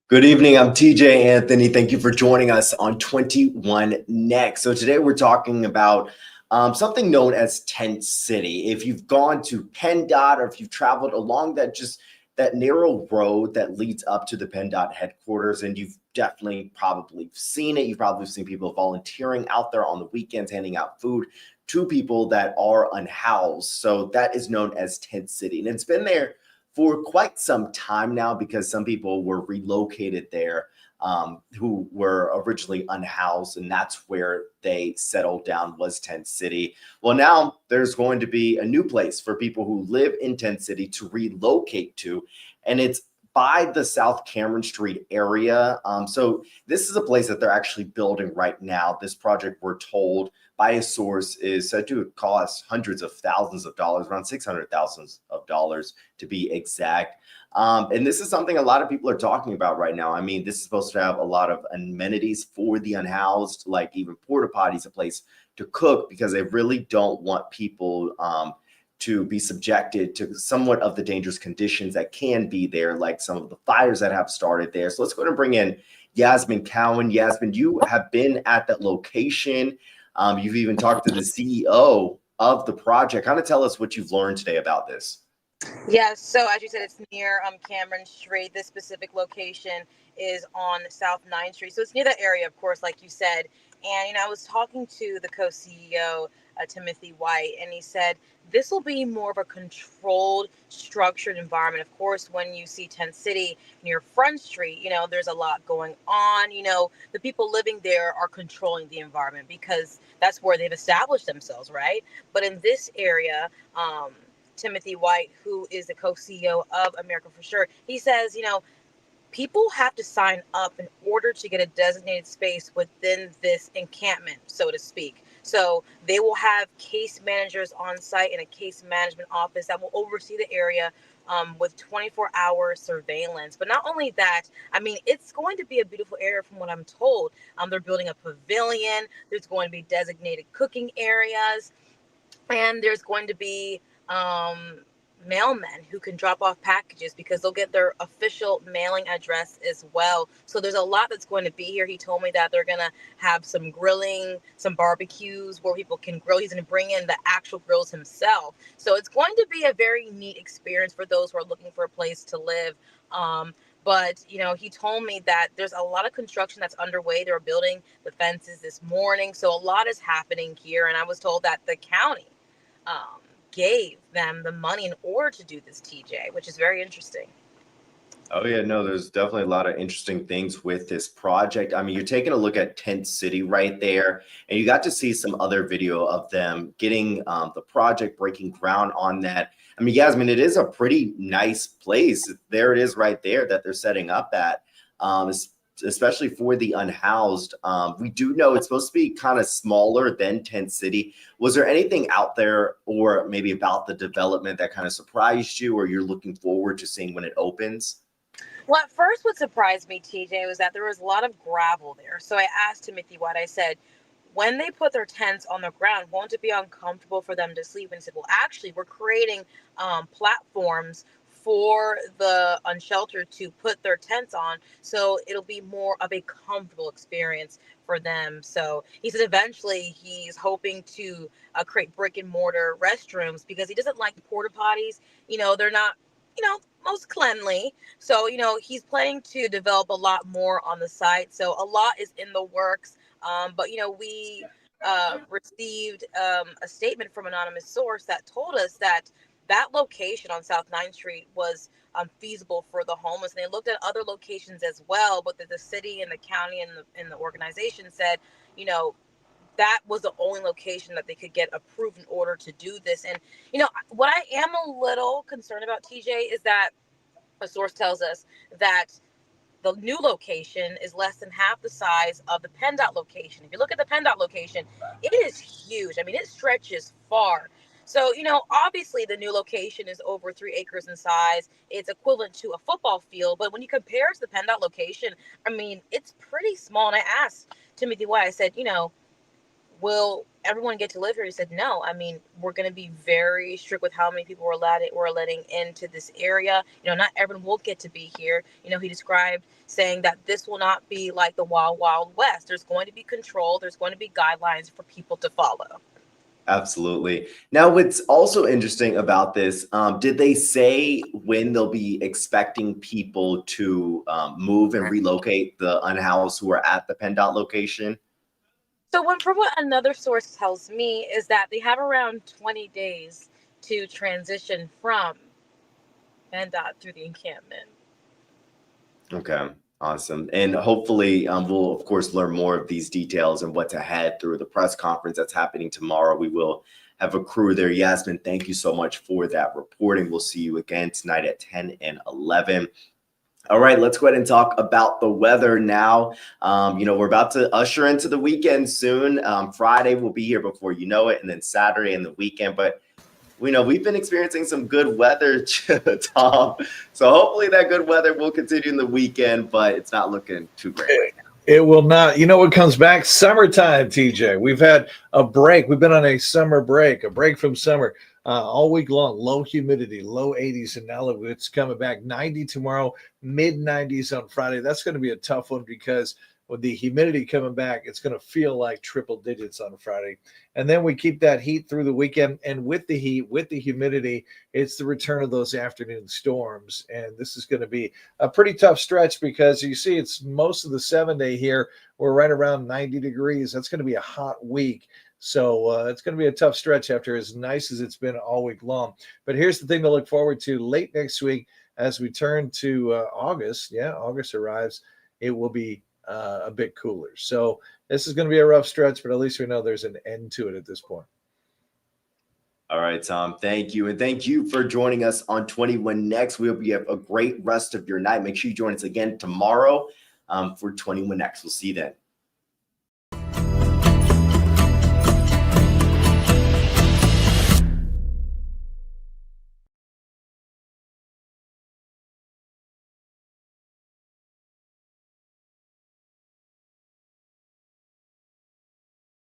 Good evening. I'm TJ Anthony. Thank you for joining us on 21 Next. So today we're talking about something known as Tent City. If you've gone to PennDOT or if you've traveled along that narrow road that leads up to the PennDOT headquarters, and you've definitely probably seen it. You've probably seen people volunteering out there on the weekends, handing out food to people that are unhoused. So that is known as Tent City, and it's been there for quite some time now because some people were relocated there who were originally unhoused, and that's where they settled down was Tent City. Well, now there's going to be a new place for people who live in Tent City to relocate to, and it's by the South Cameron Street area. So this is a place that they're actually building right now. This project, we're told by a source, is said to cost hundreds of thousands of dollars, around $600,000 to be exact. And this is something a lot of people are talking about right now. I mean, this is supposed to have a lot of amenities for the unhoused, like even porta potties, a place to cook, because they really don't want people to be subjected to somewhat of the dangerous conditions that can be there, like some of the fires that have started there. So let's go ahead and bring in Yasmin Cowan. Yasmin, you have been at that location. You've even talked to the CEO of the project. Kind of tell us what you've learned today about this. Yes, so as you said, it's near Cameron Street. This specific location is on South 9th Street. So it's near that area, of course, like you said. And, I was talking to the co-CEO, Timothy White, and he said this will be more of a controlled, structured environment. Of course, when you see Tent City near Front Street, there's a lot going on. The people living there are controlling the environment because that's where they've established themselves, right? But in this area, Timothy White, who is the co-CEO of America for Sure, he says, people have to sign up in order to get a designated space within this encampment, so to speak. So they will have case managers on site in a case management office that will oversee the area with 24-hour surveillance. But not only that, I mean, it's going to be a beautiful area from what I'm told. They're building a pavilion. There's going to be designated cooking areas. And there's going to be mailmen who can drop off packages because they'll get their official mailing address as well. So there's a lot that's going to be here. He told me that they're going to have some grilling, some barbecues where people can grill. He's going to bring in the actual grills himself. So it's going to be a very neat experience for those who are looking for a place to live. But, he told me that there's a lot of construction that's underway. They're building the fences this morning. So a lot is happening here. And I was told that the county gave them the money in order to do this, TJ, which is very interesting. Oh yeah, no, there's definitely a lot of interesting things with this project. I mean, you're taking a look at Tent City right there, and you got to see some other video of them getting the project, breaking ground on that. I mean, Yasmin, it is a pretty nice place. There it is right there that they're setting up at, especially for the unhoused. We do know it's supposed to be kind of smaller than Tent City. Was there anything out there or maybe about the development that kind of surprised you or you're looking forward to seeing when it opens? Well, at first, what surprised me, TJ, was that there was a lot of gravel there. So I asked Timothy what I said, when they put their tents on the ground, won't it be uncomfortable for them to sleep? And he said, well, actually, we're creating platforms for the unsheltered to put their tents on. So it'll be more of a comfortable experience for them. So he said eventually he's hoping to create brick and mortar restrooms because he doesn't like porta potties. They're not, most cleanly. So, he's planning to develop a lot more on the site. So a lot is in the works. But, we received a statement from an anonymous source that told us that location on South 9th Street was feasible for the homeless. And they looked at other locations as well, but the city and the county and the organization said, that was the only location that they could get approved in order to do this. And, what I am a little concerned about, TJ, is that a source tells us that the new location is less than half the size of the PennDOT location. If you look at the PennDOT location, it is huge. I mean, it stretches far. So, obviously the new location is over 3 acres in size. It's equivalent to a football field. But when you compare it to the PennDOT location, I mean, it's pretty small. And I asked Timothy White, I said, will everyone get to live here? He said, no. I mean, we're going to be very strict with how many people we're letting into this area. Not everyone will get to be here. He described saying that this will not be like the wild, wild west. There's going to be control. There's going to be guidelines for people to follow. Absolutely. Now, what's also interesting about this, did they say when they'll be expecting people to move and relocate the unhoused who are at the PennDOT location? So from what another source tells me is that they have around 20 days to transition from PennDOT through the encampment. Okay, awesome. And hopefully we'll, of course, learn more of these details and what's ahead through the press conference that's happening tomorrow. We will have a crew there. Yasmin, thank you so much for that reporting. We'll see you again tonight at 10 and 11. All right, let's go ahead and talk about the weather now. We're about to usher into the weekend soon. Friday will be here before you know it, and then Saturday and the weekend. But we've been experiencing some good weather, Tom. So hopefully that good weather will continue in the weekend, but it's not looking too great right now. It will not. You know what comes back? Summertime, TJ. We've had a break. We've been on a summer break, a break from summer all week long. Low humidity, low 80s, and now it's coming back. 90 tomorrow, mid 90s on Friday. That's going to be a tough one because with the humidity coming back, it's going to feel like triple digits on Friday. And then we keep that heat through the weekend. And with the heat, with the humidity, it's the return of those afternoon storms. And this is going to be a pretty tough stretch because you see it's most of the 7-day here. We're right around 90 degrees. That's going to be a hot week. So it's going to be a tough stretch after as nice as it's been all week long. But here's the thing to look forward to late next week as we turn to August. Yeah, August arrives. It will be a bit cooler. So this is going to be a rough stretch, but at least we know there's an end to it at this point. All right, Tom, thank you. And thank you for joining us on 21 Next. We hope you have a great rest of your night. Make sure you join us again tomorrow for 21 Next. We'll see you then.